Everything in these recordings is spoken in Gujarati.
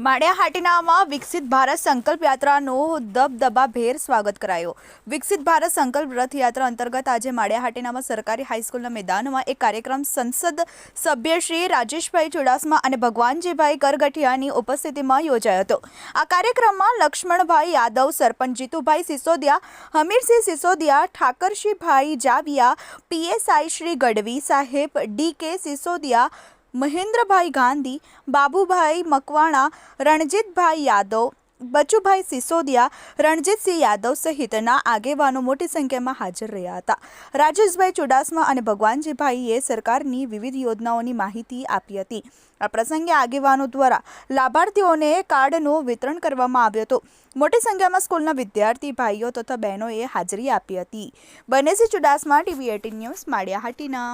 માળિયાહાટીનામાં વિકસિત ભારત સંકલ્પ યાત્રાનું દબદબાભેર સ્વાગત કરાયું। વિકસિત ભારત સંકલ્પ રથયાત્રા અંતર્ગત આજે માળિયાહાટીનામાં સરકારી હાઈસ્કૂલના મેદાનમાં એક કાર્યક્રમ સંસદ સભ્ય શ્રી રાજેશભાઈ ચુડાસમા અને ભગવાનજીભાઈ કરગઠિયાની ઉપસ્થિતિમાં યોજાયો હતો। આ કાર્યક્રમમાં લક્ષ્મણભાઈ યાદવ, સરપંચ જીતુભાઈ સિસોદિયા, હમીરસિંહ સિસોદિયા, ઠાકરશીભાઈ જાવિયા, પીએસઆઈ શ્રી ગઢવી સાહેબ, ડીકે સિસોદિયા, મહેન્દ્રભાઈ ગાંધી, બાબુભાઈ મકવાણા, રણજીતભાઈ યાદવ, બચુભાઈ સિસોદિયા, રણજીતસિંહ યાદવ સહિતના આગેવાનો મોટી સંખ્યામાં હાજર રહ્યા હતા। રાજેશભાઈ ચુડાસમા અને ભગવાનજીભાઈએ સરકારની વિવિધ યોજનાઓની માહિતી આપી હતી। આ પ્રસંગે આગેવાનો દ્વારા લાભાર્થીઓને કાર્ડનું વિતરણ કરવામાં આવ્યું હતું। મોટી સંખ્યામાં સ્કૂલના વિદ્યાર્થી ભાઈઓ તથા બહેનોએ હાજરી આપી હતી। બનેસી Chudasama, TV 18 news, Maliya Hatina.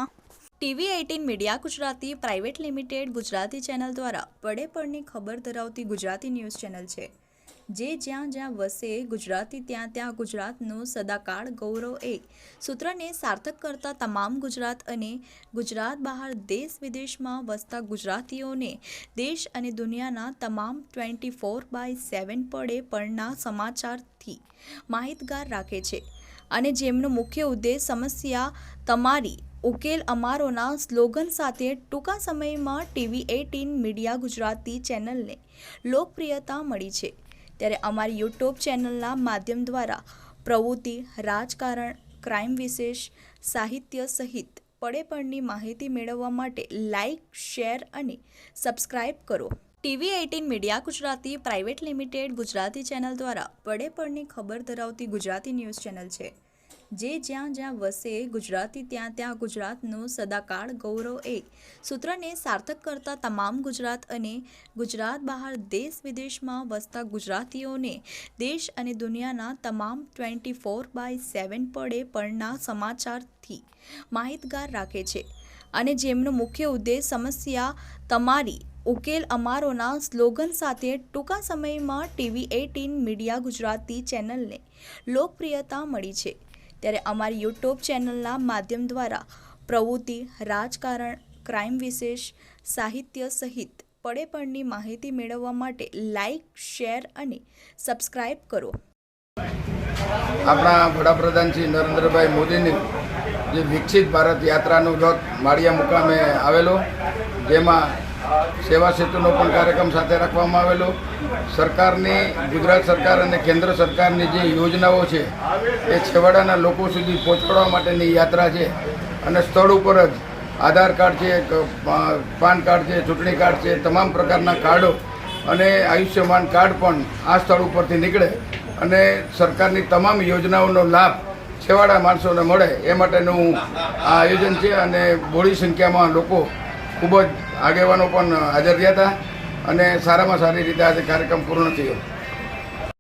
TV 18 media Gujarati private limited Gujarati channel દ્વારા પડે પડની ખબર ધરાવતી ગુજરાતી ન્યૂઝ ચેનલ છે, જે જ્યાં જ્યાં વસે ગુજરાતી ત્યાં ત્યાં ગુજરાતનું સદાકાળ ગૌરવ એ સૂત્રને સાર્થક કરતા તમામ ગુજરાત અને ગુજરાત બહાર દેશ વિદેશમાં વસતા ગુજરાતીઓને દેશ અને દુનિયાના તમામ 24/7 પડે પડના સમાચારથી માહિતગાર રાખે છે અને જેમનો મુખ્ય ઉદ્દેશ સમસ્યા તમારી ઉકેલ અમારોના સ્લોગન સાથે ટૂંકા સમયમાં TV 18 મીડિયા ગુજરાતી ચેનલને લોકપ્રિયતા મળી છે। ત્યારે અમારી યુટ્યુબ ચેનલના માધ્યમ દ્વારા પ્રવૃત્તિ, રાજકારણ, ક્રાઇમ વિશેષ, સાહિત્ય સહિત પડે પડની માહિતી મેળવવા માટે લાઇક, શેર અને સબસ્ક્રાઇબ કરો। TV 18 media Gujarati private limited Gujarati channel દ્વારા પડે પડની ખબર ધરાવતી ગુજરાતી ન્યૂઝ ચેનલ છે, જે જ્યાં જ્યાં વસે ગુજરાતી ત્યાં ત્યાં ગુજરાતનું સદાકાળ ગૌરવ એ સૂત્રને સાર્થક કરતા તમામ ગુજરાત અને ગુજરાત બહાર દેશ વિદેશમાં વસતા ગુજરાતીઓને દેશ અને દુનિયાના તમામ 24/7 પડે પડના સમાચારથી માહિતગાર રાખે છે અને જેમનો મુખ્ય ઉદ્દેશ સમસ્યા તમારી ઉકેલ અમારોના સ્લોગન સાથે ટૂંકા સમયમાં TV 18 મીડિયા ગુજરાતી ચેનલને લોકપ્રિયતા મળી છે। ત્યારે અમારી યુટ્યુબ ચેનલના માધ્યમ દ્વારા પ્રવૃત્તિ, રાજકારણ, ક્રાઇમ વિશેષ, સાહિત્ય સહિત પડે પડની માહિતી મેળવવા માટે લાઇક, શેર અને સબસ્ક્રાઇબ કરો। આપણા વડાપ્રધાન શ્રી નરેન્દ્રભાઈ મોદીની જે વિકસિત ભારત યાત્રાનો રથ માળિયા મુકામે આવેલો, જેમાં સેવા સેતુનો પણ કાર્યક્રમ સાથે રાખવામાં આવેલો। સરકારની, ગુજરાત સરકાર અને કેન્દ્ર સરકારની જે યોજનાઓ છે એ છેવાડાના લોકો સુધી પહોંચાડવા માટેની યાત્રા છે અને સ્થળ ઉપર જ આધાર કાર્ડ છે, પાન કાર્ડ છે, ચૂંટણી કાર્ડ છે, તમામ પ્રકારના કાર્ડો અને આયુષ્યમાન કાર્ડ પણ આ સ્થળ ઉપરથી નીકળે અને સરકારની તમામ યોજનાઓનો લાભ છેવાડા માણસોને મળે એ માટેનું આ આયોજન છે અને બહોળી સંખ્યામાં લોકો, ખૂબ જ આગેવાનો પણ હાજર રહ્યા હતા અને સારામાં સારી રીતે આજે કાર્યક્રમ પૂર્ણ થયો।